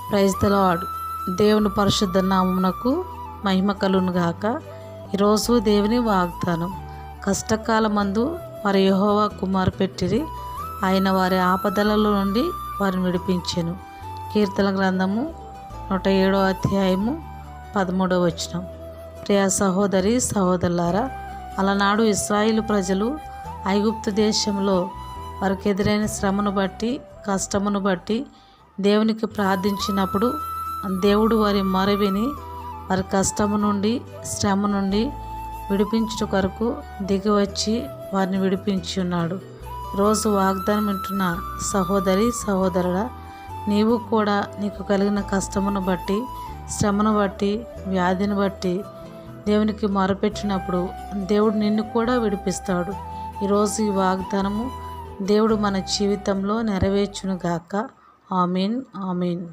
Praise the lord. దేవుని పరిశుద్ధ నామమునకు మహిమ కలుగును గాక. ఈరోజు దేవుని వాగ్దానం. కష్టకాలమందు వారి యెహోవా కుమారు పెట్టిరి, ఆయన వారి ఆపదలలో నుండి వారిని విడిపించెను. కీర్తన గ్రంథము 107వ అధ్యాయము 13వ వచనం. ప్రియ సహోదరి సహోదరులారా, అలనాడు ఇశ్రాయేలు ప్రజలు ఐగుప్తు దేశంలో వారికి ఎదురైన శ్రమను బట్టి, కష్టమును బట్టి దేవునికి ప్రార్థించినప్పుడు దేవుడు వారి మొర విని వారి కష్టము నుండి, శ్రమ నుండి విడిపించుట కొరకు దిగివచ్చి వారిని విడిపించి ఉన్నాడు. రోజు వాగ్దానం వింటున్న సహోదరి సహోదరుడా, నీవు కూడా నీకు కలిగిన కష్టమును బట్టి, శ్రమను బట్టి, వ్యాధిని బట్టి దేవునికి మొరపెట్టినప్పుడు దేవుడు నిన్ను కూడా విడిపిస్తాడు. ఈరోజు ఈ వాగ్దానము దేవుడు మన జీవితంలో నెరవేర్చును గాక. ఆమేన్, ఆమేన్.